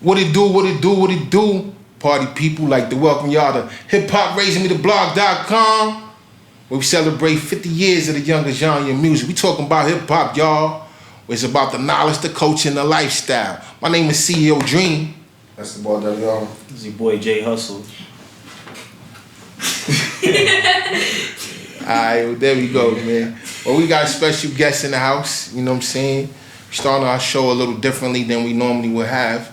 What it do, what it do, what it do? Party people, like to welcome y'all to Hiphopraisedmetheblog.com, where we celebrate 50 years of the youngest genre in music. We talking about hip-hop, y'all. It's about the knowledge, the culture, and the lifestyle. My name is C.E.O. Dream. That's the boy W.R. This is your boy J Hustle. Alright, well, there we go, man. Well, we got a special guest in the house, you know what I'm saying? We're starting our show a little differently than we normally would have.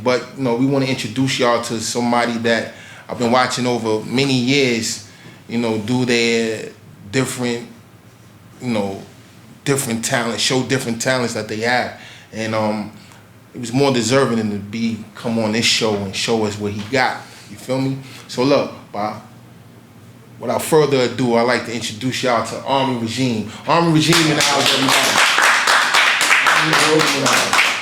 But you know, we want to introduce y'all to somebody that I've been watching over many years, you know, do their different, you know, different talents, show different talents that they have. And it was more deserving than to come on this show and show us what he got. You feel me? So look, without further ado, I'd like to introduce y'all to Army Regime. Army Regime in the house, everybody.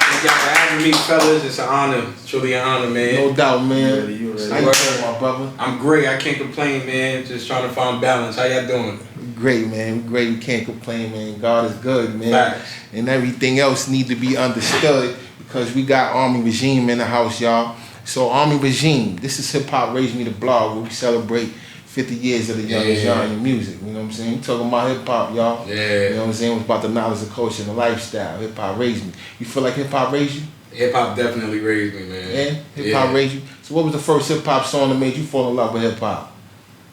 Thank y'all for having me, fellas. It's an honor. It's truly an honor, man. No doubt, man. How you doing, my brother? I'm great. I can't complain, man. Just trying to find balance. How y'all doing? Great, man. Great. We can't complain, man. God is good, man. Facts. And everything else need to be understood because we got Army Regime in the house, y'all. So Army Regime, this is Hiphopraisedmetheblog, where we celebrate 50 years of the youngest genre in music. You know what I'm saying? We talking about hip-hop, y'all. Yeah. You know what I'm saying? It's about the knowledge, the culture, and the lifestyle. Hip-hop raised me. You feel like hip-hop raised you? Hip-hop definitely raised me, man. Yeah? Hip-hop raised you? So what was the first hip-hop song that made you fall in love with hip-hop?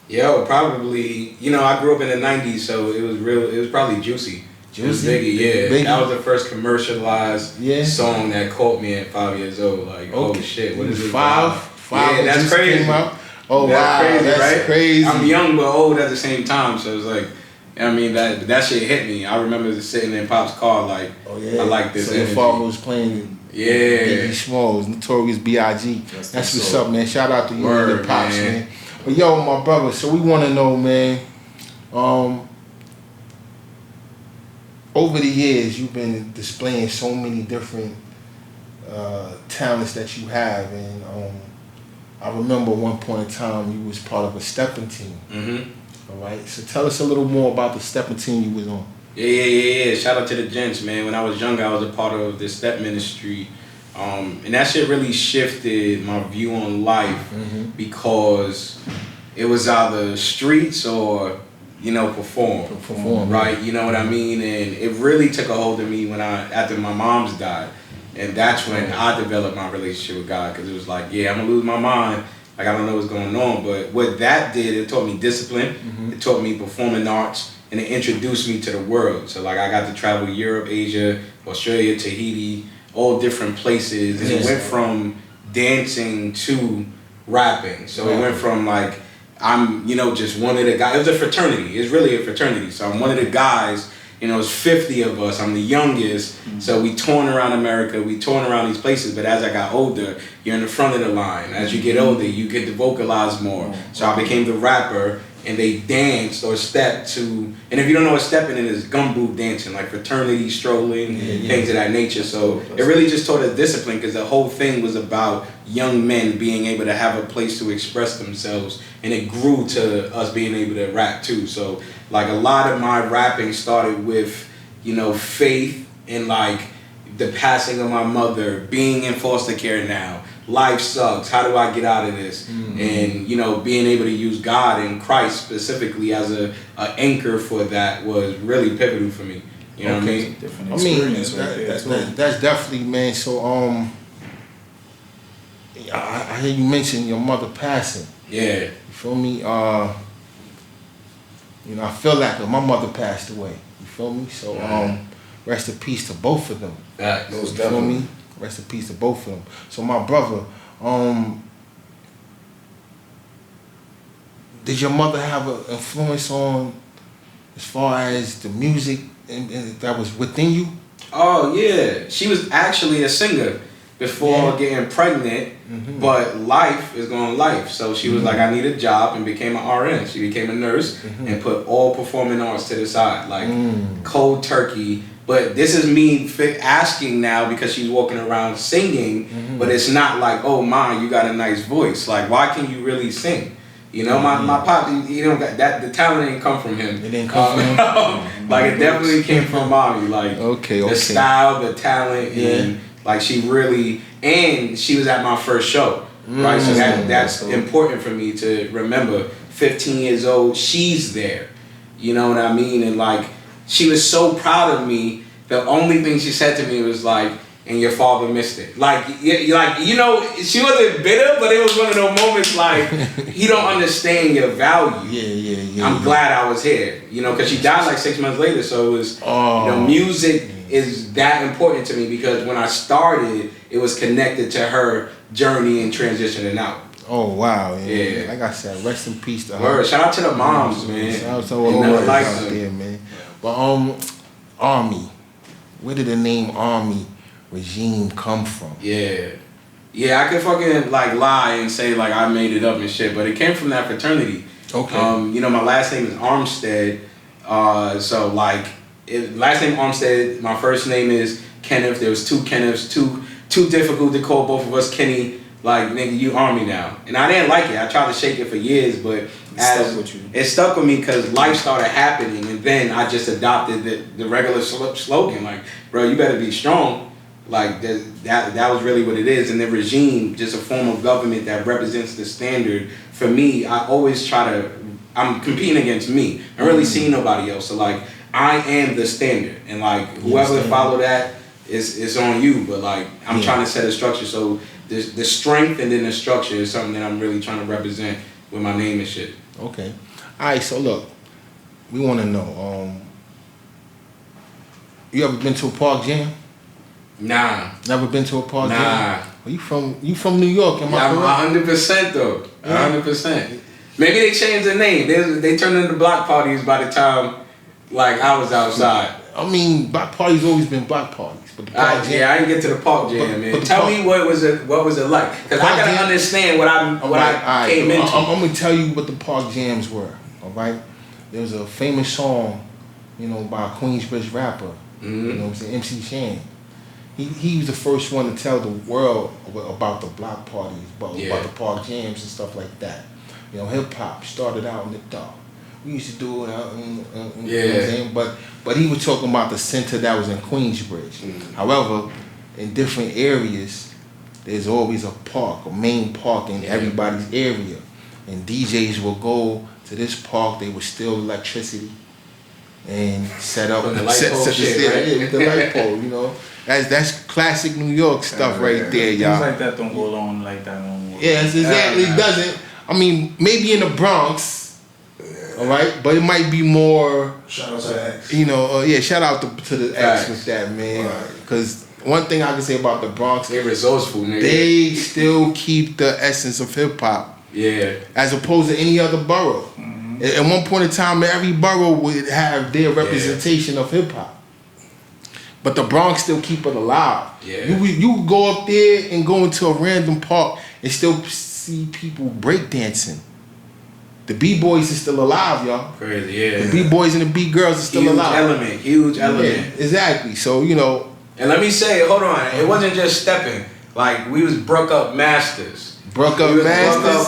Yo, probably, you know, I grew up in the 90s, so it was probably Juicy. Juicy? Biggie, yeah. Biggie. That was the first commercialized song that caught me at 5 years old. Like, holy shit, what is this? Five? Yeah, that's crazy. Oh, that's wow, crazy, that's right? crazy. I'm young but old at the same time, so it's like, I mean, that shit hit me. I remember just sitting in Pop's car like, I like this so energy. your father was playing Biggie Smalls, Notorious B.I.G. That's what's up, man. Shout out to you and your Pops, man. But yo, my brother, so we want to know, man, over the years, you've been displaying so many different talents that you have, and I remember one point in time you was part of a stepping team. All right, so tell us a little more about the stepping team you was on. Yeah. Shout out to the gents, man. When I was younger, I was a part of the step ministry, and that shit really shifted my view on life because it was either streets or, you know, perform, right? You know what I mean? And it really took a hold of me after my mom's died. And that's when I developed my relationship with God, because it was like, yeah, I'm gonna lose my mind. Like, I don't know what's going on. But what that did, it taught me discipline. It taught me performing arts, and it introduced me to the world. So like, I got to travel Europe, Asia, Australia, Tahiti, all different places. And it went from dancing to rapping. So it went from like, I'm, you know, just one of the guys. It was a fraternity. It's really a fraternity. So I'm one of the guys. You know, it's 50 of us. I'm the youngest. So we touring around America. We touring around these places. But as I got older, you're in the front of the line. As you get older, you get to vocalize more. So I became the rapper, and they danced or stepped to. And if you don't know what stepping is, gumboot dancing, like fraternity strolling, things of that nature. So it really just taught us discipline, because the whole thing was about young men being able to have a place to express themselves, and it grew to us being able to rap too. So like, a lot of my rapping started with, you know, faith and like the passing of my mother, being in foster care now, life sucks, how do I get out of this? And, you know, being able to use God and Christ specifically as a anchor for that was really pivotal for me. You know what I mean? Different experience That's definitely, man. So I hear you mention your mother passing. Yeah. You feel me? You know, I feel like my mother passed away. You feel me? So rest in peace to both of them. You feel me? Rest in peace to both of them. So my brother, did your mother have an influence on, as far as the music and that was within you? Oh yeah, she was actually a singer before getting pregnant, but life is going life. So she was like, I need a job, and became an RN. She became a nurse and put all performing arts to the side, like cold turkey. But this is me asking now, because she's walking around singing, but it's not like, oh my, you got a nice voice. Like, why can you really sing? You know, my pop, you know, that the talent didn't come from him. It didn't come from him? Like, it definitely came from mommy. Like, the style, the talent, and Like she really, and she was at my first show, right? So that's important for me to remember. 15 years old, she's there. You know what I mean? And like, she was so proud of me. The only thing she said to me was like, and your father missed it. Like, you know, she wasn't bitter, but it was one of those moments like, he don't understand your value. Yeah. I'm glad I was here, you know, because she died like 6 months later. So it was, you know, music is that important to me because when I started, it was connected to her journey and transitioning out. Oh wow, yeah. Like I said, rest in peace to her. Word. Shout out to the moms, man. Shout out to all the moms out there, man. But Army, where did the name Army regime come from? Yeah, I could fucking like lie and say like I made it up and shit, but it came from that fraternity. Okay. You know, my last name is Armstead, so like last name Armstead. My first name is Kenneth. There was two Kenneths, too difficult to call both of us Kenny. Like, nigga, you Army now. And I didn't like it. I tried to shake it for years, but it stuck with me because life started happening. And then I just adopted the regular slogan. Like, bro, you better be strong. Like, that was really what it is. And the regime, just a form of government that represents the standard. For me, I always I'm competing against me. I don't really see nobody else. So, like, I am the standard. And, like, whoever follow that, it's on you. But, like, I'm trying to set a structure so the strength and then the structure is something that I'm really trying to represent with my name and shit. Okay. All right, so look, we want to know, you ever been to a park jam? Nah. Never been to a park jam? Nah. Well, you from New York, am I correct? 100% though. 100%. Maybe they changed the name. They turned into block parties by the time like I was outside. I mean, block parties always been block parties. But the park jam, I didn't get to the park jam, man. Tell me what was it like? Because I gotta understand what I came into. I'm gonna tell you what the park jams were. All right, there was a famous song, you know, by a Queensbridge rapper. You know what I'm saying, MC Shan. He was the first one to tell the world about the block parties, about the park jams and stuff like that. You know, hip hop started out in the dark. We used to do it out in you know what I'm saying? But he was talking about the center that was in Queensbridge. However, in different areas, there's always a park, a main park in everybody's area. And DJs will go to this park, they would steal electricity and set up the light pole shit, with the light pole, you know. That's classic New York stuff right there, y'all. Things like that don't go on like that no more. Yes, exactly. It doesn't. I mean, maybe in the Bronx. All right, but it might be more. Shout out to X. You know, shout out to the X with that, man. Because one thing I can say about the Bronx, they're resourceful, nigga. They still keep the essence of hip hop. Yeah. As opposed to any other borough. At one point in time, every borough would have their representation of hip hop. But the Bronx still keep it alive. Yeah. You go up there and go into a random park and still see people breakdancing. The B-boys are still alive, y'all. Crazy, yeah. The B-boys and the B-girls are still alive. Huge element. Yeah, exactly. So, you know. And let me say, hold on, it wasn't just stepping. Like, we was broke up masters. Broke up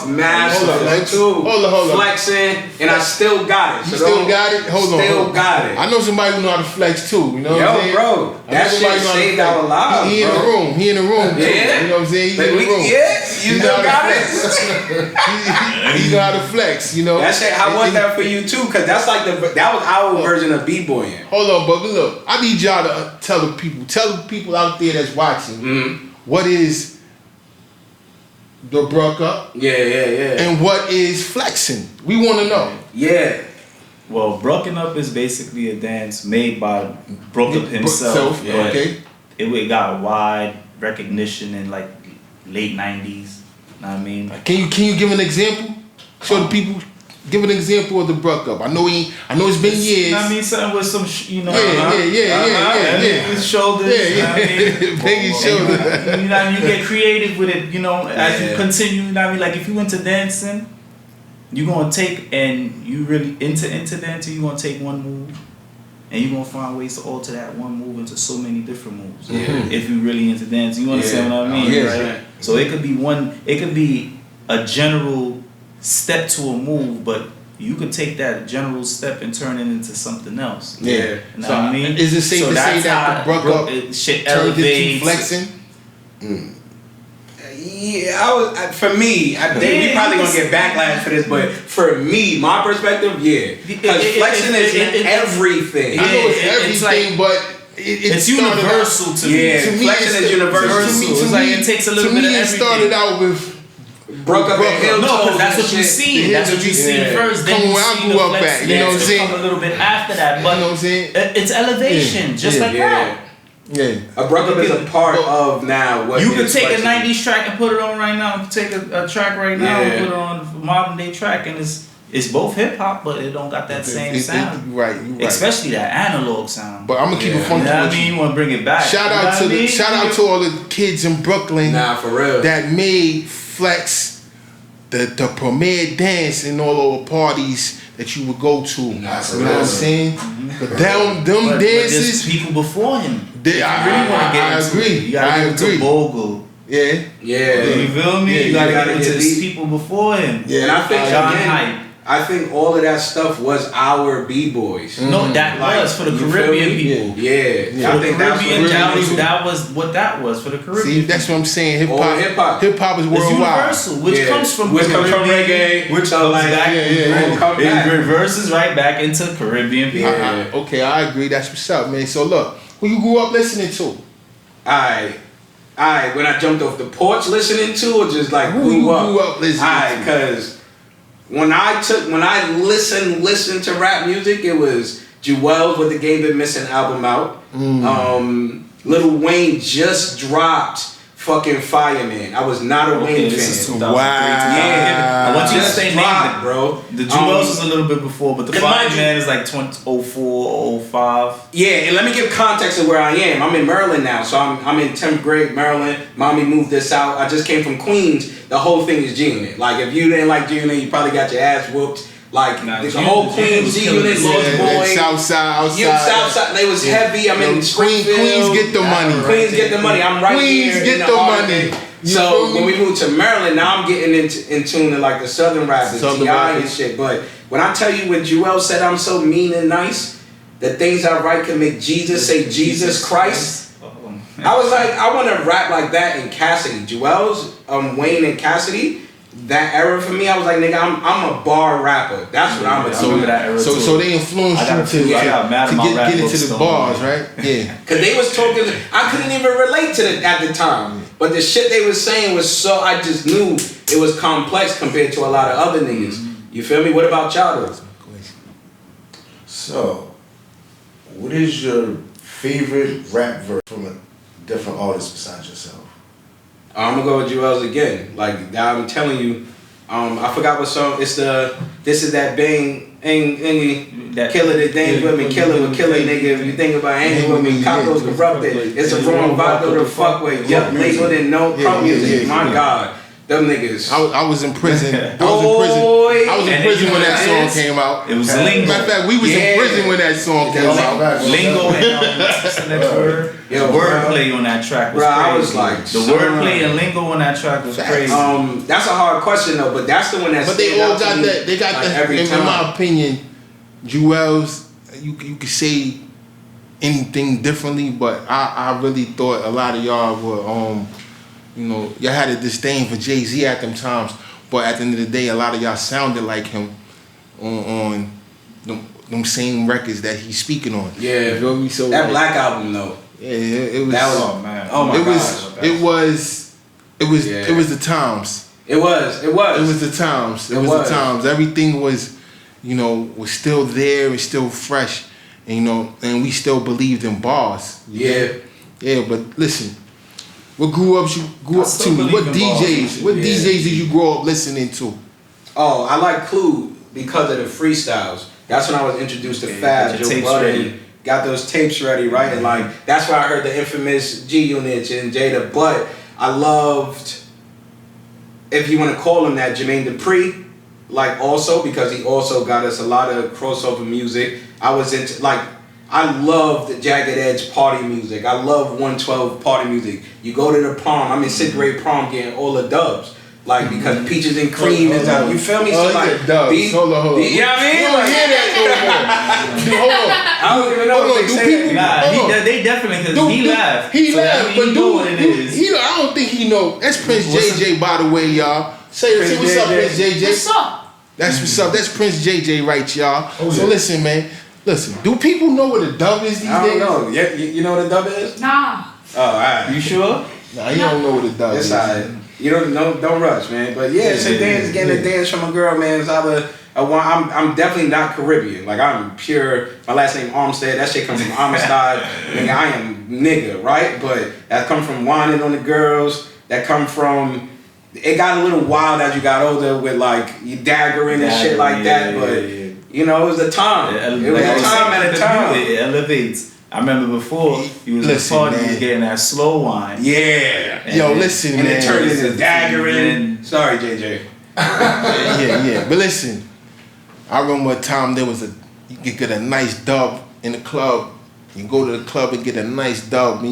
masters. Hold on. Flexing, and I still got it. You still got it? Hold on. Still got it. I know somebody who know how to flex too. You know what I'm saying? Bro, that shit saved our lives. He in the room. He in the room too. Yeah. You know what I'm saying? He's in the room. Yeah, you still got it. He know how to flex. You know. That shit. I want that for you too, cause that's like that was our version of b-boying. Hold on, but look, I need y'all to tell the people out there that's watching what is the broke up. Yeah. And what is flexing? We want to know. Yeah. Well, Broken Up is basically a dance made by Broke Up himself. Okay. It got wide recognition in like late 90s. You know what I mean? Can you give an example? Show the people. Give an example of the Broke Up. I know it's been years. You know what I mean? Something with some, Yeah. His shoulders. Big shoulders. You know, you get creative with it. You know, as you continue. You know what I mean? Like if you into dancing, you gonna take and you really into dancing. You gonna take one move, and you gonna find ways to alter that one move into so many different moves. If you really into dancing, you understand what I mean? Right? So it could be a general step to a move, but you could take that general step and turn it into something else. Yeah. You know what I mean? Is it safe to say that the Broke Up shit turned into elevates flexing? Yeah, for me, we probably gonna get backlash for this, but for me, my perspective, yeah, because flexing is everything. I know it's everything, but it's universal to me. Yeah, to me, flexing is universal. It's like it takes a little bit of everything. it started out with broke up at heel no, toes. because that's what you see. That's what you see first. Then Come you where I see grew the up flex at, you know what I'm saying? come a little bit after that, but you know what I'm saying? It's elevation, just like that. Yeah. A broke up is a part of now what you could take a flexing. 90s track and put it on right now. You could take a track right now and put it on a modern day track, and it's both hip hop, but it don't got that same sound. Right. Especially that analog sound. But I'm gonna keep it funky. You know what I mean? You want to bring it back. Shout out to all the kids in Brooklyn. Nah, for real. That made flex the premier dance in all the parties that you would go to. Nah, for you know real. what I'm saying? But them But dances. there's people before him. I really want to get into agree. it. You gotta get into Bogle. Yeah. Yeah. You feel me? Yeah, you gotta gotta get into get these deep. people before him. Yeah. And I think John again, Hype. I think all of that stuff was our b-boys. No, that was for the You feel Caribbean me? people. Yeah. For I the think that's Caribbean, what that was what that was for the Caribbean. See, that's what I'm saying. Hip All hop. hip-hop. Hip hop is It's worldwide. universal, which comes from reggae, which comes back. back. It reverses right back into Caribbean people. Yeah. Okay, I agree. That's what's up, man. So look, who you grew up listening to? Alright, when I jumped off the porch listening to, or just like Who you grew up? grew up listening Alright, to? because when I listened to rap music, it was Jewels with the Game Been Missing album out. Lil Wayne just dropped fucking Fireman. I was not a Wayne This is fan. 2003. Wow. Yeah, I want you to Just stay dropped, named, bro. The Jewels was a little bit before, but the and mind Fireman is like 2004, 05. Yeah, and let me give context of where I am. I'm in Maryland now, so I'm in 10th grade, Maryland. Mommy moved us out. I just came from Queens. The whole thing is G-Unit. Like, if you didn't like G-Unit, you probably got your ass whooped. Like, the whole Queens G-Unit, Lost Boy. Southside, outside. You Southside, they was heavy. I'm in Springfield. Queens get the money. Queens get the money. I'm right Queens here. get in the heart of money. it. You So feel me? when we moved to Maryland, now I'm getting in tune to like the Southern rappers, Southern T.I. and rappers. shit. But when I tell you when Joel said I'm so mean and nice, the things I write can make Jesus say Jesus Christ. I was like, I want to rap like that in Cassidy. Joel's Wayne and Cassidy. That era for me, I was like, nigga, I'm a bar rapper. That's what I'm Yeah, a So they influenced you to get into the bars, right? Yeah. Cause they was talking, I couldn't even relate to it at the time. But the shit they was saying was so, I just knew it was complex compared to a lot of other niggas. You feel me? What about y'all though? So, what is your favorite rap verse from a different artist besides yourself? I'm gonna go with Joel's again. Like I'm telling you, I forgot what song. It's this is that bang, killer that dance with me, killer nigga. If you think about hanging with me, cop those corrupted. It's a wrong vibe to fuck with. Yup, labeled in no pro music. My God, them niggas. I was in prison. I was in And prison when you that know song what it is? came out. It was Matter lingo. of fact, we was in prison when that song came out. Lingo and what's the next word? Yo, Wordplay on that track was bro, crazy. I was like, the wordplay and lingo on that track was crazy. That's a hard question though, but that's the one that's. But they all got that. They got like that. every In time. my opinion, Jewel's. You could say anything differently, but I really thought a lot of y'all were y'all had a disdain for Jay-Z at them times. But at the end of the day, a lot of y'all sounded like him on them same records that he's speaking on. Yeah. You feel me? So That Black album though. Yeah, it was. That was. Oh man. Oh my It God. was the times. It was. It was the times. It was the times. Everything was, was still there and still fresh, and and we still believed in bars. Yeah. Yeah, but listen, what grew up to me? What DJs? What DJs did you grow up listening to? Oh, I like Clue because of the freestyles. That's when I was introduced to Fab, Joe Budden. Got those tapes ready, right? And like that's where I heard the infamous G Unit and Jada. But I loved, if you want to call him that, Jermaine Dupri, like also because he also got us a lot of crossover music. I was into I love the Jagged Edge party music. I love 112 party music. You go to the prom. I'm in 6th grade prom getting all the dubs. Like, because peaches and cream is up. You feel me? So like, hold on. you know what I mean? You don't hear that no more. Hold on. I don't even know Hold what on, they do say. people- Nah, they definitely, because he laughed. He so laughed, that but means he know what it is. I don't think he know. That's Prince JJ, by the way, y'all. Say what's up, Prince JJ. What's up? That's what's up. That's Prince JJ right, y'all. Oh, So yeah. listen, man. Listen, do people know what a dub is these I days? don't know. Yeah, you know what a dub is? Nah. Oh, alright. You sure? Nah, you don't know what a dub It's is. alright. You don't rush, man. But yeah, it's a dance, getting a dance from a girl, man. It's either I'm definitely not Caribbean. Like, I'm pure. My last name Armstead. That shit comes from Amistad. Nigga, I am nigga, right? But that come from whining on the girls. That come from. It got a little wild as you got older with like you daggering and shit like that. But you know, it was a time. It was a time at a time. It elevates. I remember before you was Listen, at a party, you man. was getting that slow wine. Yeah. Yo, listen, And man. it turned into daggering. And- Sorry, JJ. Yeah. But listen, I remember a time there was you could get a nice dub in the club. You can go to the club and get a nice dub,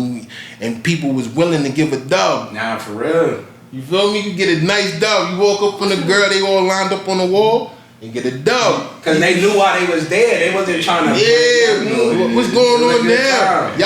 and people was willing to give a dub. Nah, for real. You feel me? You get a nice dub. You walk up on a girl, they all lined up on the wall, and get a dub. Cause they knew why they was there. They wasn't trying to. Yeah, what's going It was a on good there? time.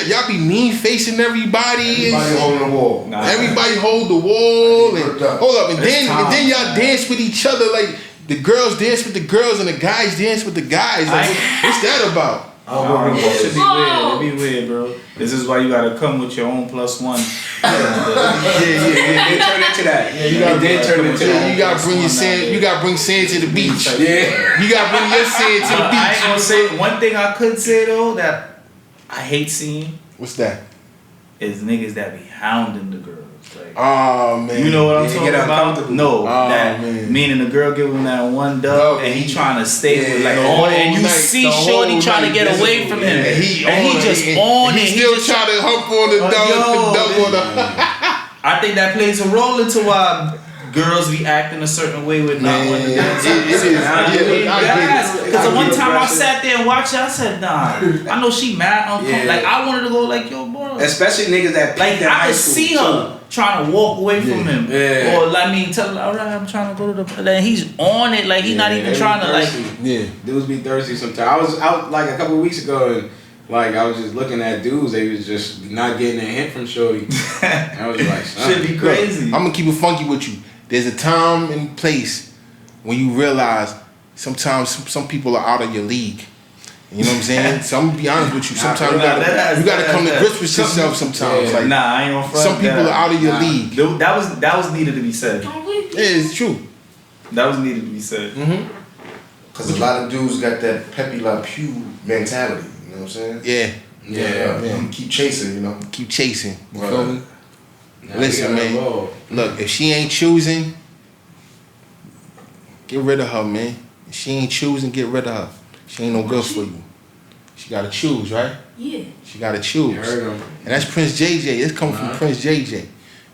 Y'all be mean facing everybody. Everybody holding the wall. Nah. Everybody hold the wall and Worked up. hold up, and It's then time, y'all dance with each other like the girls dance with the girls and the guys dance with the guys. Like, what's that about? I don't know It should be weird. It'd be weird, bro. This is why you gotta come with your own +1. Yeah. It turned into that. Yeah, you gotta It did turn into that. You gotta bring your sand. You gotta bring sand to the beach. Yeah. You gotta bring your sand to the I ain't beach. gonna say one thing I could say though that I hate seeing What's that? is niggas that be hounding the girls. Like, Oh man. you know what I'm Yeah, talking get about? uncomfortable. No, Oh, that man. meaning the girl give him that one dub Dub, and he he- trying to stay with like the on, and whole you night, see the Shorty whole trying to night, get that's away what- from yeah, him, he and he on just it. on He it. still just try to hump on the dub, yo, the dub on the. I think that plays a role into why girls be acting a certain way with not Man, wanting to dance. it is. Yeah, I get it. Because the I one get it. time I sat there and watched it, I said, nah, I know she mad uncomfortable. Yeah. Like, I wanted to go like, yo, bro. Especially niggas that Like, peaked in I high could school, see too. her trying to walk away from him. Yeah. Or, like, tell her, all right, I'm trying to go to the... Like, he's on it. Like, he's not even they trying be to, like... thirsty. Yeah. Dudes be thirsty sometimes. I was out like a couple of weeks ago and like I was just looking at dudes. They was just not getting a hint from Shorty. I was like, son. Should be crazy. Look, I'm gonna keep it funky with you. There's a time and place when you realize sometimes some people are out of your league. You know what I'm saying? So I'm gonna be honest with you. Sometimes you gotta come to grips with yourself. Sometimes, Yeah. like Nah, I ain't gonna front some people that. are out of your league. That was needed to be said. Yeah, it's true. That was needed to be said. Because a lot of dudes got that Pepe Le Pew mentality. You know what I'm saying? Yeah, Yeah. Yeah. Keep chasing, you know? keep chasing. You Right. feel me? Nah, Listen, we gotta man. evolve. Look, if she ain't choosing, get rid of her, man. If she ain't choosing, get rid of her. She ain't no good for you. She gotta choose, right? Yeah. She gotta choose. You heard him. And that's Prince JJ. It's coming from Prince JJ.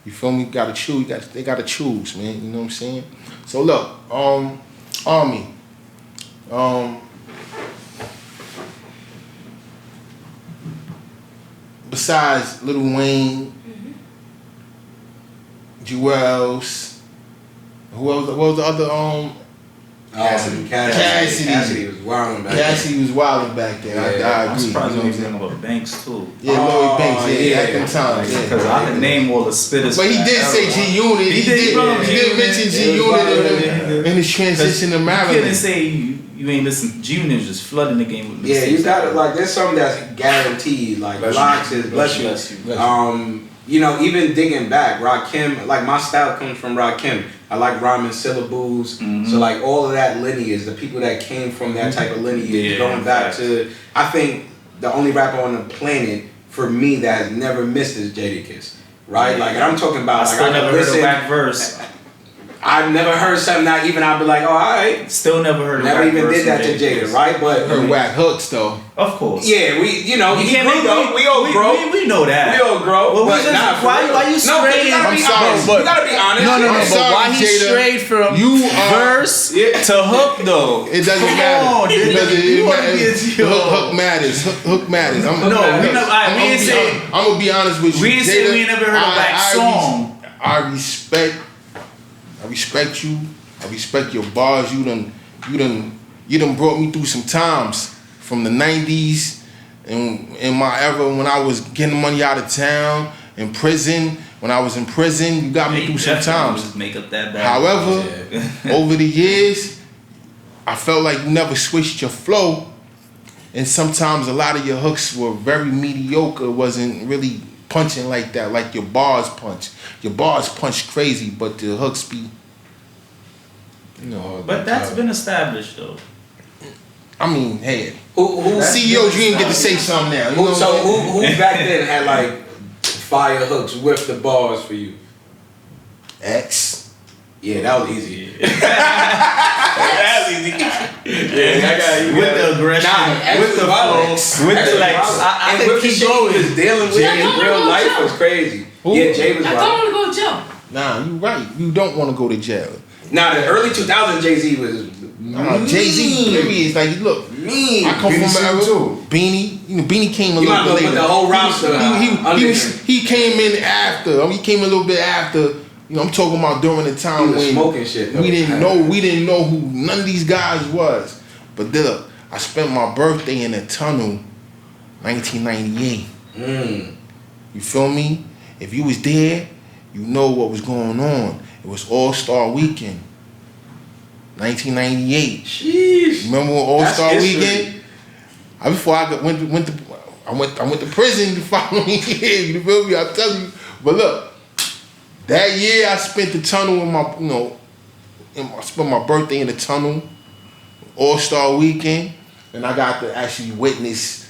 You feel me? Gotta choose. They gotta choose, man. You know what I'm saying? So look, Army. Besides Lil Wayne, Jewels, who else? What was the other Cassidy. Cassidy was wild back then. Cassidy was wilding back then. Yeah, I I'm agree. surprised you you know didn't what I'm bring up Banks too. saying? Yeah, Lloyd Banks. Oh, Yeah, yeah. at them times. Yeah. Because I can name all the spitters. But he did say G Unit. He did, bro. He G did Unit. mention G It was wild, Unit in his transition to You Maryland. couldn't say you ain't listen. G-Unit is just flooding the game with Yeah, you mistakes. gotta like. There's something that's guaranteed. Like Bless you. locks is bless you. Bless you. Bless you. You know, even digging back, Rakim, like my style comes from Rakim. I like rhyming syllables. So like all of that lineage, the people that came from that type of lineage, Yeah, going back facts. to, I think the only rapper on the planet for me that has never missed is Jadakiss. Right? Like, and I'm talking about I like still I never can heard a listen. whack verse. I've never heard something that even I'd be like, oh, all right. Still never heard a Never whack even verse. did that to from Jada, right? But Her whack hooks though. Of course. yeah, we know You he can't grew make though. We all grow. We know that. We all grow. Well, but nah, for why real. you No, but straying? you gotta be I'm sorry, honest. but- You gotta be honest. No, I'm but sorry, why he Jada. strayed from You are- verse Yeah. to hook though? It doesn't Come matter. on, It dude. doesn't. You It wanna matters. be a- Hook matters. Hook matters. No, we ain't say- I'm gonna be honest with you. we ain't say Jada, we ain't never heard a whack I song. I respect I respect you. I respect your bars. You done brought me through some times from the 90s and in my era when I was getting money out of town, in prison. When I was in prison, you got me through some times. Make up that bad. However, over the years, I felt like you never switched your flow. And sometimes a lot of your hooks were very mediocre, wasn't really punching like that, like your bars punch. Your bars punch crazy, but the hooks be, you know. But that's been established though. I mean, hey, Who C.E.O, you didn't get to say something now. You know so who back then had like fire hooks with the bars for you? X. Yeah, that was easy. That was easy. Yeah, I got you. With the aggression, with the flow, with the like, I and think with the keep shit he going. was dealing with in real life was crazy. Who? Yeah, Jay was I wild. don't want to go to jail. Nah, you right. You don't want to go to jail. Nah, the early 2000s Jay-Z was Jay-Z, period. Like, look, mean. I come Beanie from an era. too. Beanie, you know, Beanie came a You little might bit as well later. put the whole roster He came in after. I mean, he came a little bit after. You know, I'm talking about during the time He was when smoking shit, though. we didn't know who none of these guys was. But then look, I spent my birthday in a tunnel, 1998. You feel me? If you was there, you know what was going on. It was All-Star Weekend, 1998. Sheesh. Remember All-Star That's history. Weekend? I went to prison the following year. You feel me? I tell you. But look, that year I spent the tunnel in my, you know, I spent my birthday in the tunnel, All-Star Weekend, and I got to actually witness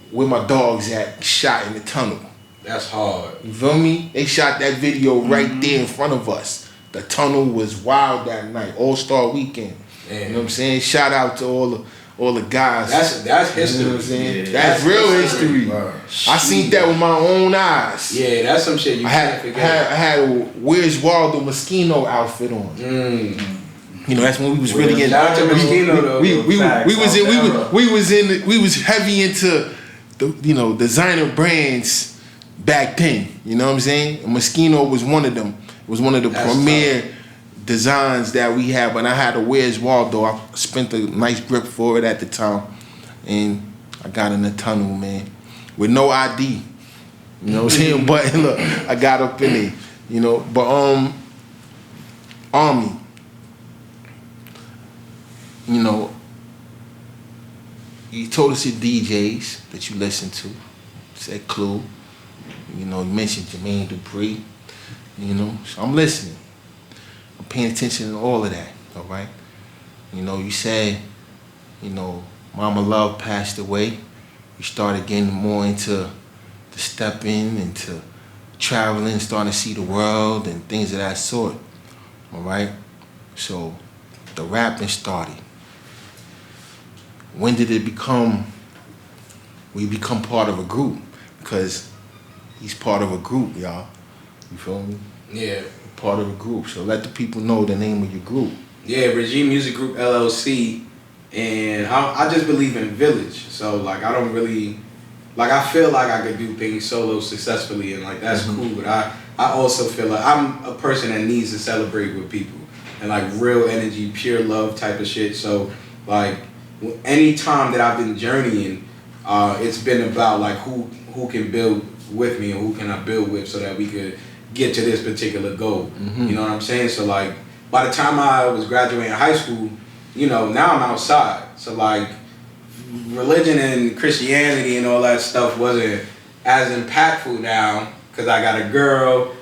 where my dogs at shot in the tunnel. That's hard. You feel me? They shot that video right there in front of us. The tunnel was wild that night, All-Star Weekend. Damn. You know what I'm saying? Shout out to all the guys. That's history. You know what I'm saying? Yeah. That's real history. I seen that with my own eyes. Yeah, that's some shit you I can't forget. had a Where's Waldo Moschino outfit on. You know, that's when we was really in. Shout out to Moschino, though. We was heavy into the, you know, designer brands back then. You know what I'm saying? And Moschino was one of them. It was one of the premier designs that we had. When I had a Where's Waldo, I spent a nice grip for it at the time, and I got in the tunnel, man, with no ID. You know what I'm saying? But look, I got up in there. You know, but Army. You know, you told us your DJs that you listen to. Said Clue. You know, you mentioned Jermaine Dupri. You know, so I'm listening. I'm paying attention to all of that, all right? You know, you said, you know, Mama Love passed away. You started getting more into the stepping, into traveling, starting to see the world and things of that sort, all right? So the rapping started. When did it become, we become part of a group? Because he's part of a group, y'all. You feel me? Yeah. Part of a group. So let the people know the name of your group. Yeah, Regime Music Group LLC, and I just believe in village. So like I don't really, like I feel like I could do things solo successfully, and like that's cool. But I also feel like I'm a person that needs to celebrate with people and like real energy, pure love type of shit. So like any time that I've been journeying, it's been about like who can build with me and who can I build with so that we could get to this particular goal. You know what I'm saying? So like by the time I was graduating high school, you know, now I'm outside. So like religion and Christianity and all that stuff wasn't as impactful now because I got a girl,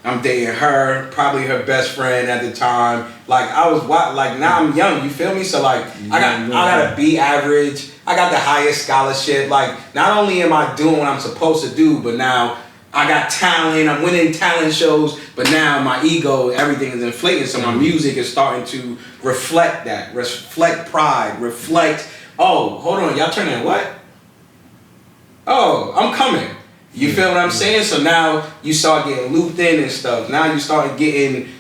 I'm dating her, probably her best friend at the time. Like I was like now I'm young, you feel me? So like I got a B average, I got the highest scholarship. Like not only am I doing what I'm supposed to do, but now I got talent, I'm winning talent shows, but now my ego, everything is inflating, so my music is starting to reflect that, reflect pride, reflect, oh, hold on, y'all turning what? Oh, I'm coming. You feel what I'm saying? So now you start getting looped in and stuff. Now you start getting,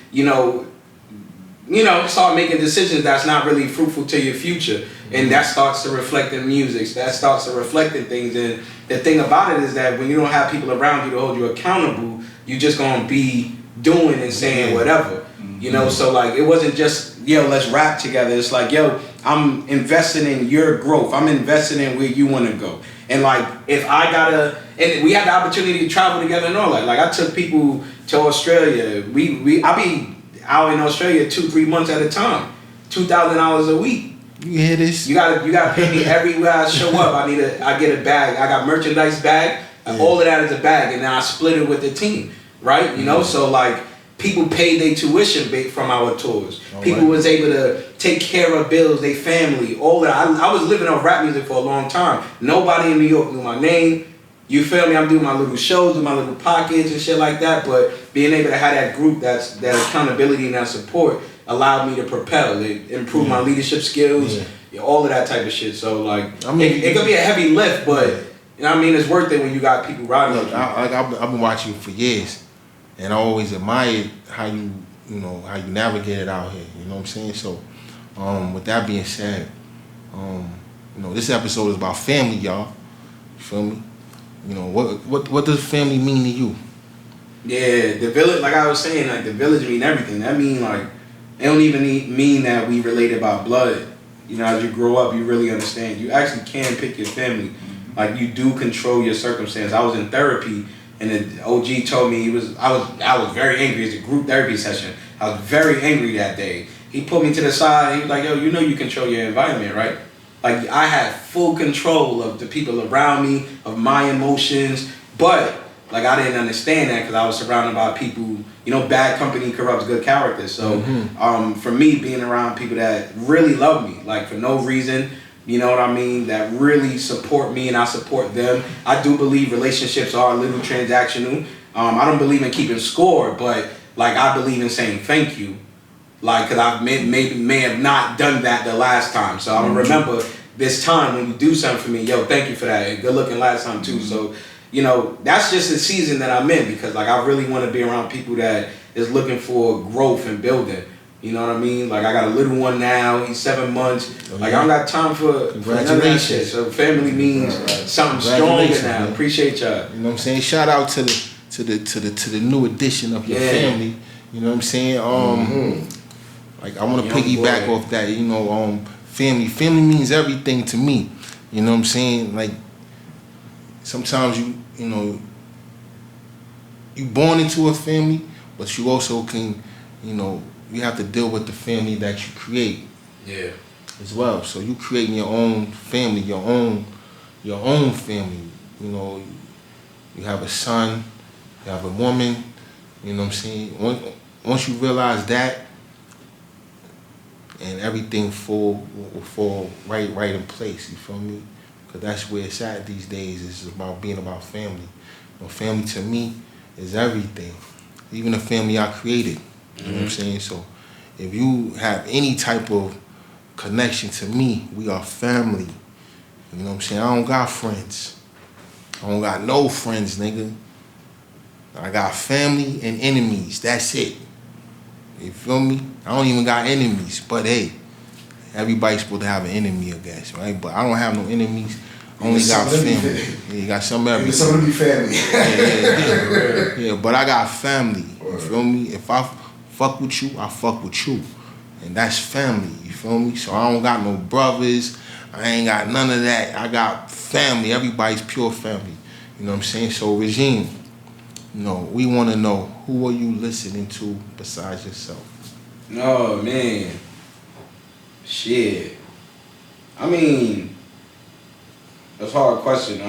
start making decisions that's not really fruitful to your future. And that starts to reflect in music. That starts to reflect in things. And the thing about it is that when you don't have people around you to hold you accountable, you're just going to be doing and saying whatever. You know, so like it wasn't just, yo, let's rap together. It's like, yo, I'm investing in your growth. I'm investing in where you want to go. And like, if I gotta, and we had the opportunity to travel together and all that. Like I took people to Australia. I be out in Australia 2-3 months at a time, $2,000 a week. You hear this? You gotta pay me everywhere I show up. I get a bag. I got merchandise bag. And all of that is a bag, and then I split it with the team, right? You know, so like people paid their tuition from our tours. People was able to take care of bills, their family, all that. I was living off rap music for a long time. Nobody in New York knew my name. You feel me? I'm doing my little shows, with my little pockets and shit like that. But being able to have that group, that accountability and that support allowed me to propel. It improved my leadership skills, all of that type of shit. So like, I mean, it could be a heavy lift, but you know what I mean? It's worth it when you got people riding with you. I've been watching you for years, and I always admired how you navigated out here. You know what I'm saying? So, with that being said, this episode is about family, y'all. You feel me? You know, what does family mean to you? Yeah, the village, like I was saying, like the village mean everything. That mean like, it don't even mean that we related by blood. You know, as you grow up, you really understand. You actually can pick your family. Like you do control your circumstance. I was in therapy, and the OG told me I was very angry. It's a group therapy session. I was very angry that day. He put me to the side, and he was like, "Yo, you know you control your environment, right?" Like I had full control of the people around me, of my emotions, but like I didn't understand that because I was surrounded by people. You know, bad company corrupts good character. So for me, being around people that really love me, like for no reason. You know what I mean? That really support me and I support them. I do believe relationships are a little transactional. I don't believe in keeping score, but like I believe in saying thank you. Like, cause I may have not done that the last time. So I'm gonna remember this time when you do something for me, yo, thank you for that. And good looking last time too. So, you know, that's just the season that I'm in because like I really want to be around people that is looking for growth and building. You know what I mean? Like I got a little one now. He's 7 months. Like I don't got time for none of that shit. So family means something stronger now. Man. Appreciate y'all. You know what I'm saying? Shout out to the new addition of your family. You know what I'm saying? Like I want to piggyback off that. You know, family. Family means everything to me. You know what I'm saying? Like sometimes you born into a family, but you also can, you have to deal with the family that you create. Yeah. As well. So you creating your own family, your own family. You know, you have a son, you have a woman, you know what I'm saying? Once you realize that and everything will fall right in place, you feel me? Because that's where it's at these days. It's about being about family. You know, family to me is everything. Even the family I created. You know what I'm saying? So if you have any type of connection to me, we are family. You know what I'm saying? I don't got friends. I don't got no friends, nigga. I got family and enemies. That's it. You feel me? I don't even got enemies. But hey, everybody's supposed to have an enemy, I guess, right? But I don't have no enemies. I only got family. Yeah, you got some everything. Some of them be family. Yeah, but I got family. You feel me? If I fuck with you, I fuck with you. And that's family, you feel me? So I don't got no brothers. I ain't got none of that. I got family. Everybody's pure family. You know what I'm saying? So Regime, we want to know, who are you listening to besides yourself? Oh, man. Shit. I mean, that's a hard question.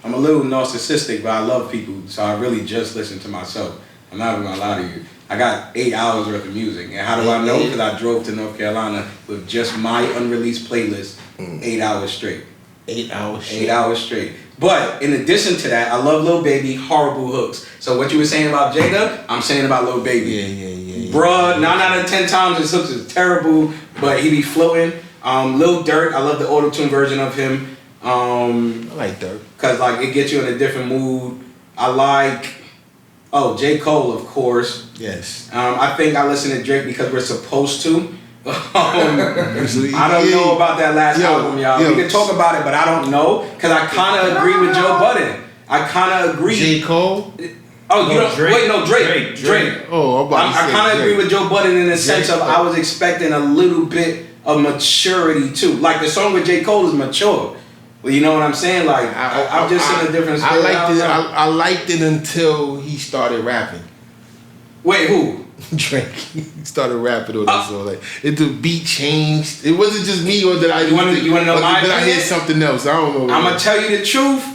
I'm a little narcissistic, but I love people, so I really just listen to myself. I'm not even gonna lie to you. I got 8 hours worth of music. And how do I know? Because I drove to North Carolina with just my unreleased playlist, 8 hours straight. 8 hours straight? 8 hours straight. But in addition to that, I love Lil Baby, horrible hooks. So what you were saying about Jada, I'm saying about Lil Baby. Yeah. Bruh, 9 out of 10 times his hooks is terrible, but he be floating. Lil Durk, I love the auto-tune version of him. I like Durk. Cause like it gets you in a different mood. I like, J. Cole, of course. Yes. I think I listen to Drake because we're supposed to. I don't know about that last album, y'all. We can talk about it, but I don't know. Cause I kinda agree with Joe Budden. I kinda agree. J. Cole? Oh, you don't. Drake. Wait, no, Drake. Oh, I'm about to I say kind of Drake. agree with Joe Budden in the sense of I was expecting a little bit of maturity too. Like the song with J. Cole is mature. Well, you know what I'm saying? Like I'm just in a different space. I liked it until he started rapping. Wait, who? Drake. He started rapping on this song. Like the beat changed. It wasn't just me, or did I? You want to know my Did I hear opinion? something else? I don't know. I'm gonna tell you the truth.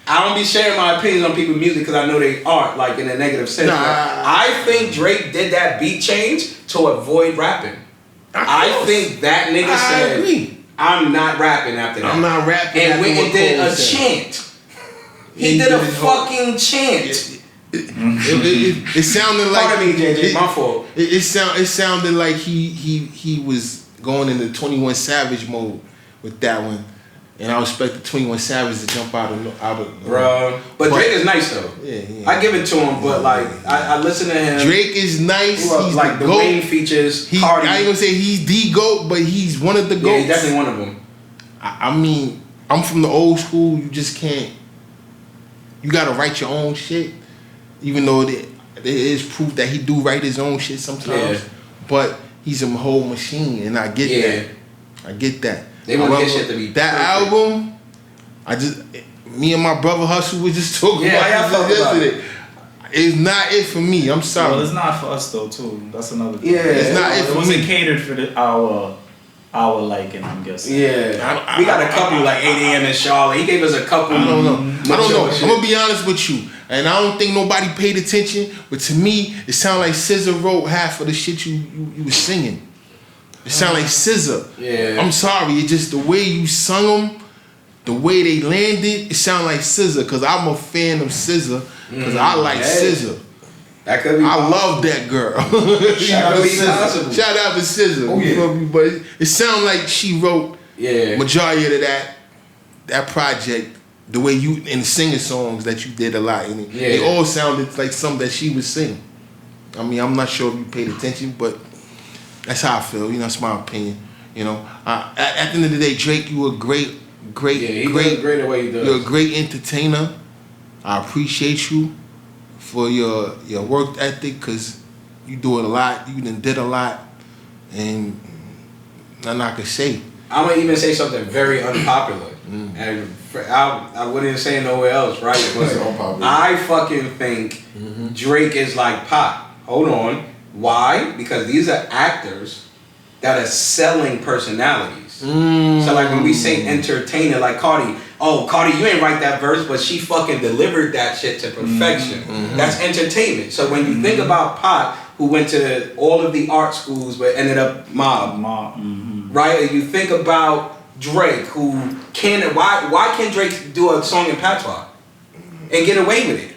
I don't be sharing my opinions on people's music because I know they aren't, like in a negative sense. Nah. I think Drake did that beat change to avoid rapping. I think that nigga said, agree. I'm not rapping after that. I'm not rapping. And after went what and did Cole a said. chant. He did a fucking chant. It sounded like. Pardon me, JJ, my fault. It sounded like he was going into 21 Savage mode with that one. And I expected 21 Savage to jump out of Bruh. But Drake is nice though. Yeah. I give it to him, but like I listen to him. Drake is nice. He's like the GOAT. Wayne features. I Cardi. ain't gonna say he's the GOAT, but he's one of the GOATs. Yeah, he's definitely one of them. I mean, I'm from the old school. You just can't. You gotta write your own shit, even though there is proof that he do write his own shit sometimes. Yeah. But he's a whole machine, and I get that. I get that. They want However, his shit to be that perfect. album. Me and my brother Hustle was just talking Yeah, y'all about talk this about yesterday. It's not it for me. I'm sorry. Well, it's not for us though too. That's another thing. Yeah, it's not it It for wasn't me. catered for our liking, I'm guessing. Yeah, we got a couple like 8 a.m. in Charlotte. He gave us a couple. I don't know. Shit. I'm gonna be honest with you, and I don't think nobody paid attention. But to me, it sounded like SZA wrote half of the shit you was singing. It sounded like SZA. Yeah. I'm sorry. It just the way you sung them, the way they landed. It sounded like SZA. Cause I'm a fan of SZA. Cause I like SZA. That could be. I love that girl. Shout out to SZA. Shout out to SZA. Oh, You yeah. feel me? But it sounded like she wrote Yeah. majority of that project, the way you in the singing songs that you did a lot, and they all sounded like something that she was singing. I mean, I'm not sure if you paid attention, but that's how I feel. You know, that's my opinion. You know, at the end of the day, Drake, you a great He does great the way he does. You're a great entertainer. I appreciate you for your work ethic, because you do it a lot. You done did a lot, and nothing I can say. I'm gonna even say something very unpopular, and I wouldn't say it nowhere else, right? But unpopular. I fucking think Drake is like Pop. Hold on, why? Because these are actors that are selling personalities. So like when we say entertainer, like Cardi, Cardi, you ain't write that verse, but she fucking delivered that shit to perfection. That's entertainment. So when you think about Pop, who went to all of the art schools but ended up mob. Right? You think about Drake, who why can Drake do a song in patois and get away with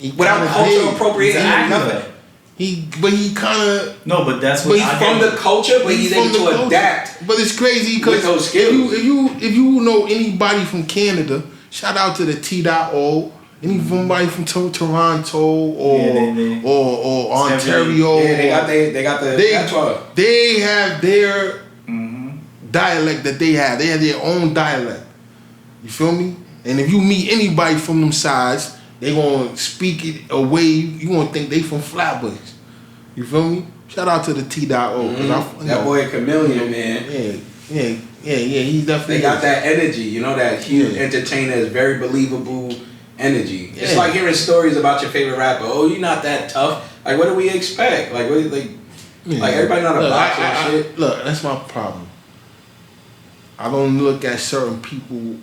it without cultural appropriation? Nothing. He kind of No, but that's But what he's From the culture, but he's able to adapt. But it's crazy because With those skills. if you know anybody from Canada, shout out to the T.O. Anybody from Toronto or Ontario. Yeah, they got the patois. They have their dialect that they have. They have their own dialect. You feel me? And if you meet anybody from them sides, they gonna speak it a way you gonna think they from Flatbush. You feel me? Shout out to the T.O. That boy a chameleon, man. Yeah. He's definitely. They got that energy, you know, that huge entertainer is very believable energy. It's like hearing stories about your favorite rapper. Oh, you're not that tough. Like, what do we expect? Like, like everybody not a boxer and shit. Look, that's my problem. I don't look at certain people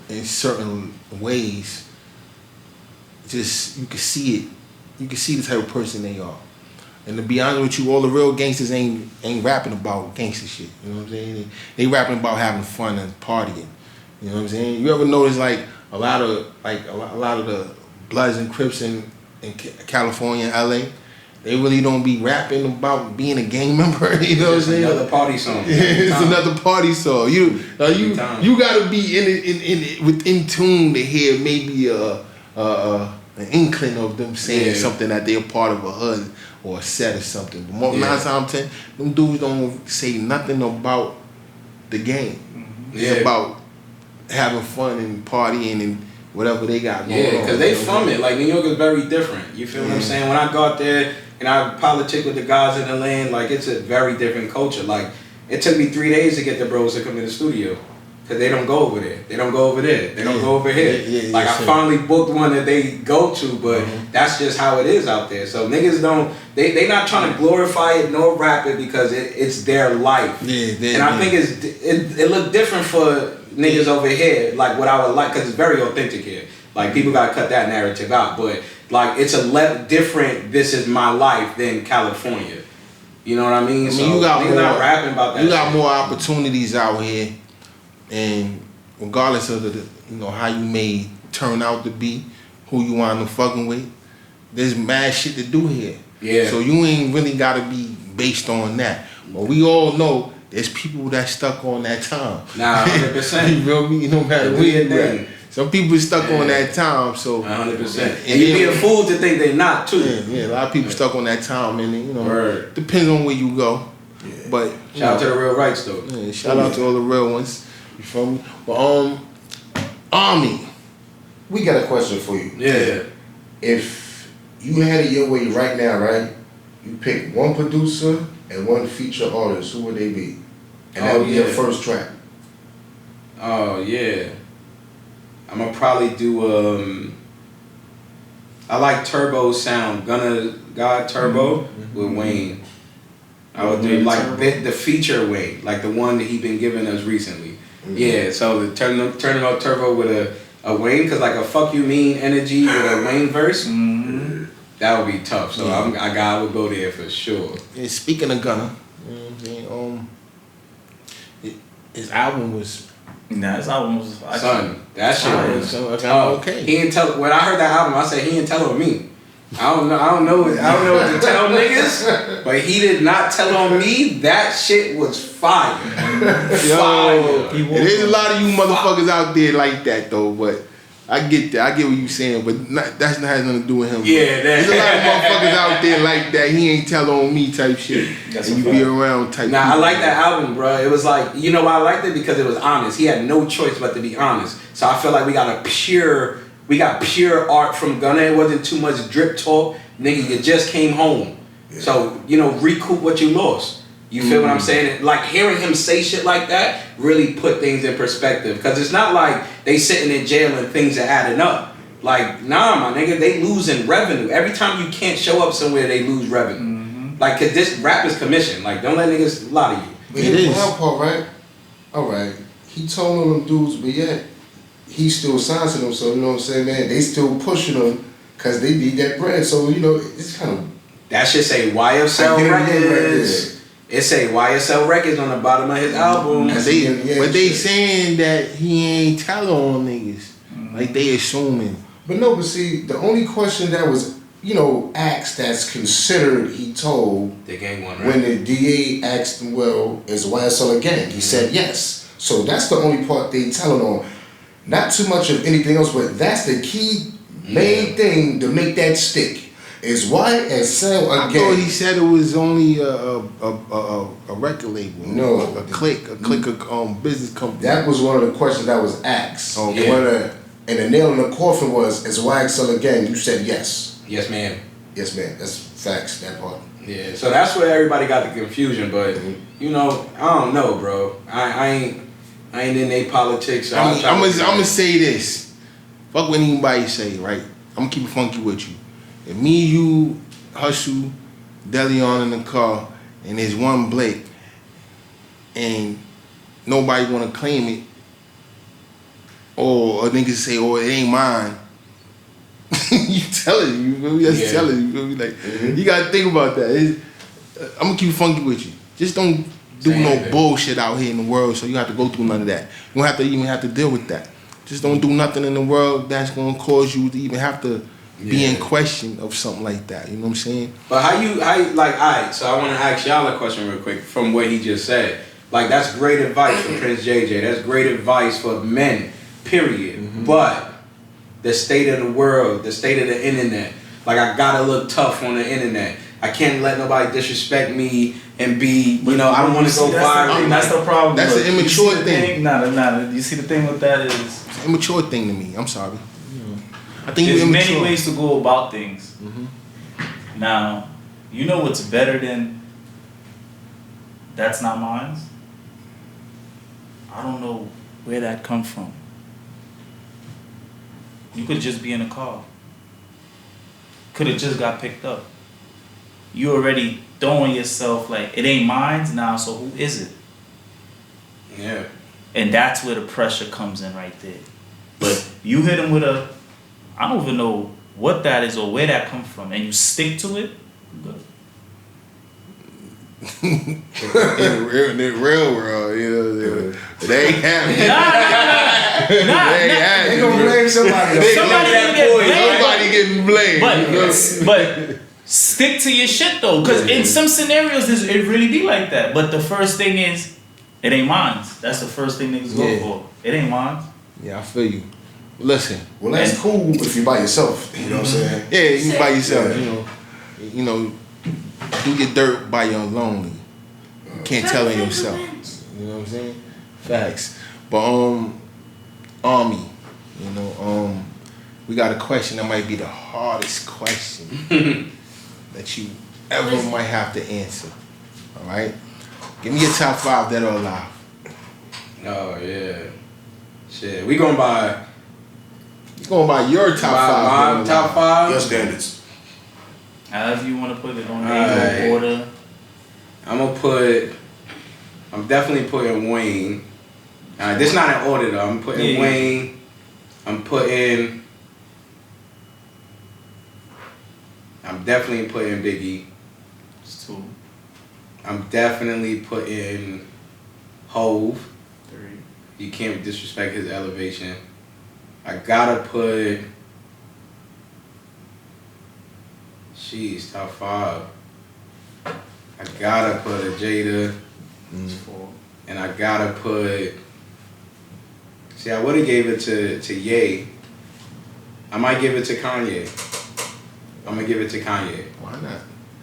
in certain ways. Just, you can see it. You can see the type of person they are. And to be honest with you, all the real gangsters ain't rapping about gangster shit. You know what I'm saying? They rapping about having fun and partying. You know what I'm saying? You ever notice like a lot of the Bloods and Crips in California and LA, they really don't be rapping about being a gang member. You know what I'm saying? Another party song. It's another party song. You gotta be in tune to hear maybe an inkling of them saying something that they're part of a hood or a set or something. But more 9 times out of 10, them dudes don't say nothing about the game. It's about having fun and partying and whatever they got going on. Yeah, because they from it. Like, New York is very different. You feel what I'm saying? When I go out there and I politic with the guys in the lane, like, it's a very different culture. Like, it took me 3 days to get the bros to come in the studio. Because they don't go over there. They don't go over there. They don't go over here. Like, I finally booked one that they go to, but that's just how it is out there. So niggas don't, they not trying to glorify it nor rap it because it's their life. And I think it look different for niggas over here, like what I would like, because it's very authentic here. Like, people got to cut that narrative out. But, like, it's a different, this is my life than California. You know what I mean? So you got niggas more, not rapping about that You got shit. more opportunities out here. And regardless of the how you may turn out to be, who you wind up fucking with, there's mad shit to do here. Yeah. So you ain't really gotta be based on that. But we all know there's people that stuck on that time. Nah, 100%. You feel me? No matter where you at. Some people stuck on that time, so 100%. And you be a fool to think they not too. Yeah, a lot of people stuck on that time, and Word. depends on where you go. Yeah. But Shout out to the real rights though. Yeah, shout out to all the real ones. You feel me? But Army. We got a question for you. Yeah. If you had it your way right now, right? You pick one producer and one feature artist, who would they be? And that would be your first track. Oh yeah. I'm gonna probably do I like Turbo's sound, God Turbo with Wayne. I would do like the feature Wayne, like the one that he been giving us recently. Yeah, so the turn him up Turbo with a Wayne, cause like a fuck you mean energy with a Wayne verse, that would be tough. So I would go there for sure. And speaking of Gunna, you know what I'm saying? His album was. Nah, his album was. Son, that shit was. Okay. He didn't tell. When I heard that album, I said he didn't tell on me. I don't know what to tell niggas, but he did not tell on me. That shit was fire. Fire. There's a lot of you motherfuckers out there like that though, but I get that. I get what you saying, but that's not has nothing to do with him. Yeah, there's a lot of motherfuckers out there like that. He ain't tell on me type shit. That's and you be around type. Nah, I like that album, bro. It was like, you know why I liked it? Because it was honest. He had no choice but to be honest. So I feel like we got pure art from Gunna. It wasn't too much drip talk. Nigga, you just came home. Yeah. So, recoup what you lost. You feel what I'm saying? Like, hearing him say shit like that really put things in perspective. Because it's not like they sitting in jail and things are adding up. Like, nah, my nigga, they losing revenue. Every time you can't show up somewhere, they lose revenue. Like, because this rap is commission. Like, don't let niggas lie to you. But here's the wild part, right? All right. He told all them dudes, but yet he still signs to them. So, you know what I'm saying, man? They still pushing them because they need that bread. So, it's kind of... That should say YSL Records. It say YSL Records on the bottom of his album. But they saying that he ain't telling on niggas. Like, they assuming. But see, the only question that was, asked that's considered, he told... The gang one, right? When the DA asked him, well, is YSL a gang? He said yes. So that's the only part they telling on. Not too much of anything else, but that's the key main thing to make that stick. Is YSL a gang? I thought he said it was only a record label. No. A clique of business company. That was one of the questions that was asked. Oh, and the nail in the coffin was, is YSL a gang? You said yes. Yes, ma'am. Yes, ma'am. That's facts, that part. Yeah, so that's where everybody got the confusion, but, I don't know, bro. I ain't in they politics. So I'm gonna say this. Fuck what anybody say, right? I'm gonna keep it funky with you. If me, you, Hustle, Deleon in the car, and there's one Blake, and nobody wanna claim it, or niggas say, it ain't mine. You tell it, you feel me? Just tell it, you feel me? Like, you gotta think about that. I'm gonna keep it funky with you. Just don't do no bullshit out here in the world, so you have to go through none of that. You don't have to even have to deal with that. Just don't do nothing in the world that's gonna cause you to even have to be in question of something like that. You know what I'm saying? But alright, so I want to ask y'all a question real quick from what he just said. Like, that's great advice from Prince JJ. That's great advice for men, period. But the state of the world, the state of the internet, like, I gotta look tough on the internet. I can't let nobody disrespect me and be, I don't want to go viral. That's the problem. That's an immature thing. Nah. You see the thing with that is... It's an immature thing to me. I'm sorry. I think there's you're many immature. ways to go about things. Now, you know what's better than that's not mine? I don't know where that come from. You could just be in a car. Could have just got picked up. You already throwing yourself like, it ain't mine now, so who is it? Yeah. And that's where the pressure comes in right there. But you hit him with a, I don't even know what that is or where that comes from, and you stick to it, you good. in the real world, they ain't happening. They ain't happening. They gonna blame somebody. Somebody gonna get blamed. Somebody getting blamed. But stick to your shit though, because in some scenarios it really be like that. But the first thing is, it ain't mine. That's the first thing niggas go for. It ain't mine. Yeah, I feel you. Listen. Well, that's cool if you by yourself. You know what I'm saying? Yeah, you by yourself. You know, do your dirt by your lonely. You can't tell on yourself. You know what I'm saying? Facts. But Army, we got a question that might be the hardest question that you ever might have to answer. All right? Give me your top 5 that are alive. Oh yeah. Shit. We going by your top 5. My top 5. Your standards. However you want to put it on there, order. I'm definitely putting Wayne. This not in order though. I'm putting Wayne. I'm definitely putting Biggie. It's 2. I'm definitely putting Hove. 3. You can't disrespect his elevation. I gotta put. Jeez, top 5. I gotta put a Jada. 4. And I gotta put. See, I would have gave it to Ye. I might give it to Kanye. I'm gonna give it to Kanye. Why not?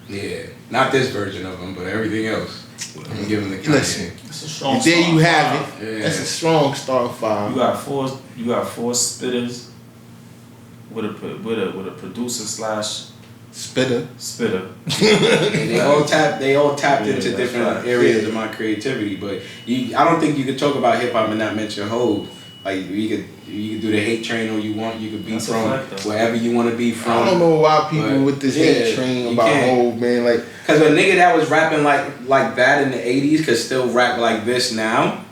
Yeah, not this version of him, but everything else. I'm gonna give him to Kanye. Listen, That's a strong and there you start have 5. it. Yeah. That's a strong start 5. You got four spitters with a producer / Spitter. And they all tapped into that's different right. areas of my creativity, but I don't think you could talk about hip hop and not mention Hov. Like you could do the hate train all you want. You could be That's a from fact, though. wherever you want to be from. I don't know why people But, with this yeah, hate train you about can't. Hov, man. Like, Cause a nigga that was rapping like that in the 80s could still rap like this now.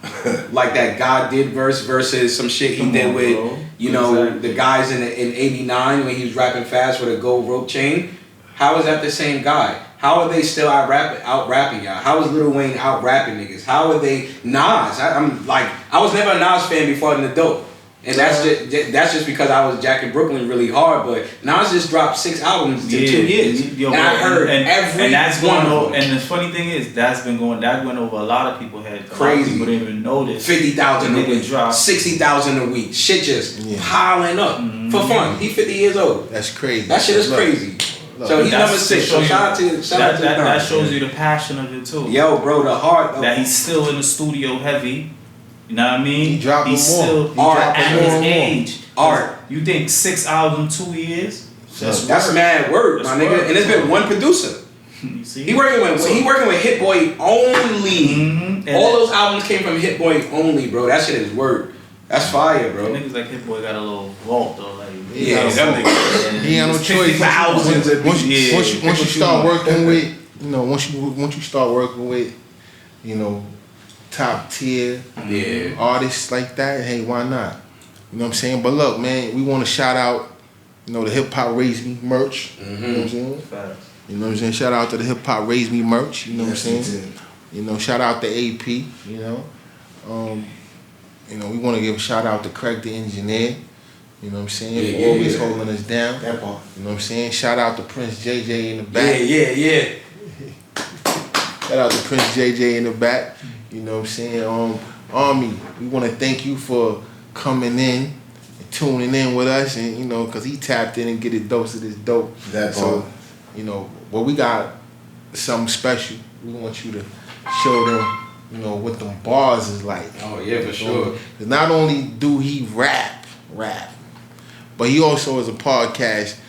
Like that God did versus some shit he did with Exactly. the guys in 89 when he was rapping fast with a gold rope chain. How is that the same guy? How are they still out rapping y'all? How is Lil Wayne out rapping niggas? How are they Nas? I was never a Nas fan before the dope. And that's just because I was jacking Brooklyn really hard, but Nas just dropped 6 albums in 2 years. And I heard every and that's one going of over, them. and the funny thing is that went over a lot of people's heads. A lot of Crazy. people didn't even notice. 50,000 a The nigga week, dropped. 60,000 a week. Shit just piling up for fun. He 50 years old. that's crazy. That shit is Look, crazy. look, So he's That's number 6. to show So you- shout out to that Don. shows you the passion of it too. Yo, bro, the heart of That he's still in the studio heavy. You know what I mean? He dropping He's more. still He art dropping at more his and more. age. art. You think 6 albums, 2 years? That's work. mad work, That's my nigga. work. And it's been one producer. You see? He working with Hit Boy only. Mhm. And All those albums came from Hit Boy only, bro. That shit is work. That's fire, bro. niggas like Hit Boy got a little vault though, like Yeah, them niggas. He ain't no choice. Thousands of Once yeah. you start working with, once you start working with, top tier Yeah. artists like that, hey, why not? You know what I'm saying? But look, man, we want to shout out, the Hip Hop Raise Me merch. You know what I'm saying? Facts. You know what I'm saying? Shout out to the Hip Hop Raise Me merch. You know Yes, what I'm he saying? did. Shout out to AP. We want to give a shout out to Craig the engineer. You know what I'm saying? Yeah, For yeah, always yeah. holding us down. That part. You know what I'm saying? Shout out to Prince JJ in the back. Yeah. Shout out to Prince JJ in the back. You know what I'm saying? Army, we want to thank you for coming in and tuning in with us, and because he tapped in and get a dose of this dope. That So, part. well, we got something special. We want you to show them, what them bars is like. Oh yeah, for sure. 'Cause not only do he rap, but he also is a podcast,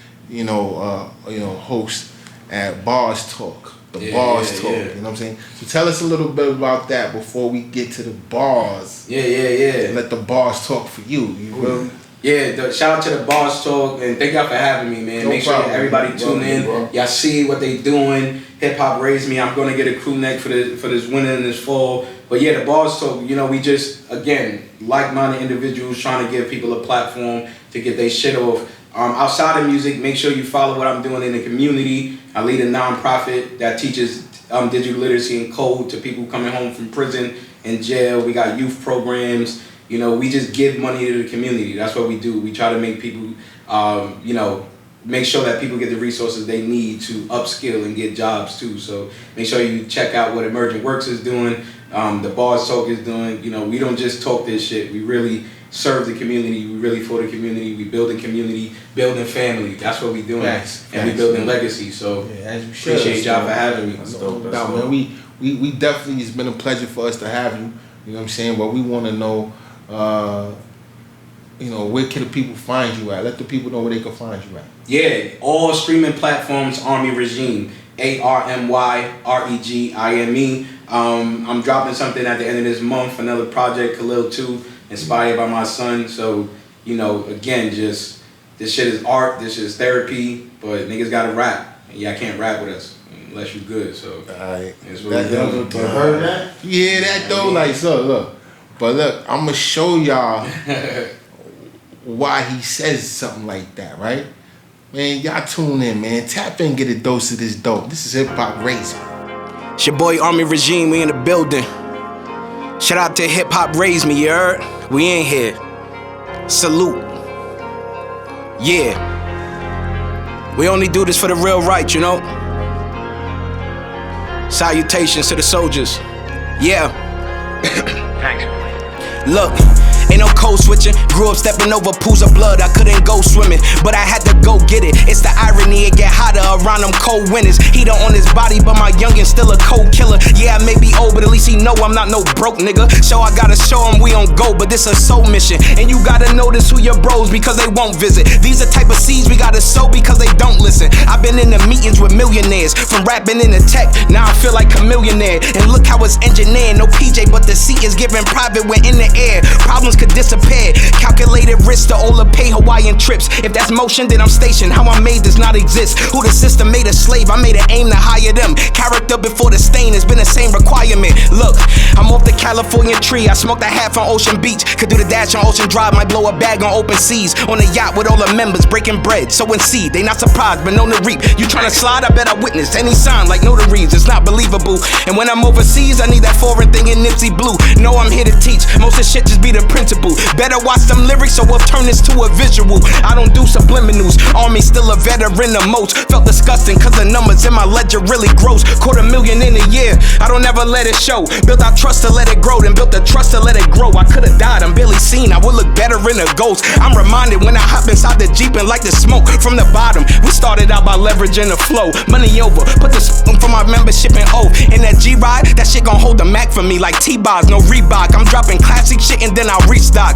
host at Bars Talk. Bars Talk, you know what I'm saying? So tell us a little bit about that before we get to the bars. Let the bars talk for you. You feel me? Yeah, shout out to the Bars Talk, and thank y'all for having me, man. Make sure everybody tune in. Y'all see what they doing. Hip Hop Raised Me. I'm gonna get a crew neck for this winter and this fall. But yeah, the Bars Talk. We just like-minded individuals trying to give people a platform to get their shit off. Outside of music, make sure you follow what I'm doing in the community. I lead a nonprofit that teaches digital literacy and code to people coming home from prison and jail. We got youth programs. We just give money to the community. That's what we do. We try to make people, make sure that people get the resources they need to upskill and get jobs too. So make sure you check out what Emergent Works is doing, the Bars Talk is doing. We don't just talk this shit. We really serve the community. We really for the community. We building community, building family. That's what we doing. And we building legacy. So as we should. Appreciate y'all for having me. Man, we definitely, it's been a pleasure for us to have you. You know what I'm saying? But we want to know, where can the people find you at? Let the people know where they can find you at. Yeah, all streaming platforms, Army Regime, ARMYREGIME. I'm dropping something at the end of this month, another project, Khalil 2, inspired by my son. So, again, just this shit is art, this shit is therapy, but niggas gotta rap. And y'all can't rap with us unless you good. So, alright. That's what we're doing. You heard that? Yeah, that though, look. But look, I'm gonna show y'all why he says something like that, right? Man, y'all tune in, man. Tap in, get a dose of this dope. This is Hiphopraisedme. It's your boy Army Regime, we in the building. Shout out to Hiphopraisedme, you heard? We in here. Salute. Yeah. We only do this for the real right, Salutations to the soldiers. Yeah. Thanks. Look, ain't no code switching. Grew up stepping over pools of blood. I couldn't go swimming, but I had to go get it. It's the irony, it get hotter around them cold winters. Heater on his body, but my youngin' still a cold killer. Yeah, I may be old, but at least he know I'm not no broke nigga. So I gotta show him we on go, but this a soul mission. And you gotta notice who your bros because they won't visit. These are type of seeds we gotta sow because they don't listen. I've been in the meetings with millionaires, from rapping into tech, now I feel like a millionaire. And look how it's engineered, no PJ, but the seat is giving private when in the air. Problems could disappear. Calculated risk to all the pay Hawaiian trips. If that's motion, then I'm stationed. How I made does not exist. Who the system made a slave, I made an aim to hire them. Character before the stain has been the same requirement. Look, I'm off the California tree. I smoked a half on Ocean Beach. Could do the dash on Ocean Drive. Might blow a bag on open seas. On a yacht with all the members breaking bread. Sowing seed, they not surprised but known to reap. You tryna slide, I bet I witnessed any sign like notaries. It's not believable. And when I'm overseas, I need that foreign thing in Nipsey Blue. No, I'm here to teach. Most of shit just be the principle. Better watch them lyrics or we'll turn this to a visual. I don't do subliminals. Army still a veteran the most. Felt disgusting cause the numbers in my ledger really gross. $250,000 in a year, I don't ever let it show. Built our trust to let it grow, then built the trust to let it grow. I could've died, I'm barely seen, I would look better in a ghost. I'm reminded when I hop inside the Jeep and like the smoke from the bottom. We started out by leveraging the flow. Money over, put the for my membership in O. In that G-Ride, that shit gon' hold the Mac for me like T-Boz, no Reebok. I'm dropping classic shit and then I'll restock.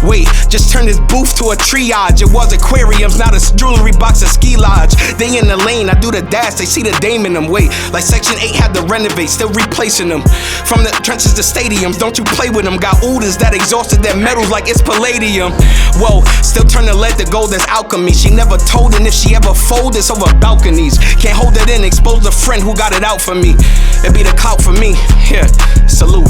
Wait, just turn this booth to a triage. It was aquariums, not a jewelry box, a ski lodge. They in the lane, I do the dash, they see the dame in them. Wait, like Section 8 had to renovate, still replacing them. From the trenches to stadiums, don't you play with them. Got oodles that exhausted their metals like it's palladium. Whoa, still turn the lead to gold, that's alchemy. She never told, and if she ever fold, it's over balconies. Can't hold it in, expose a friend who got it out for me. It be the clout for me, yeah, salute.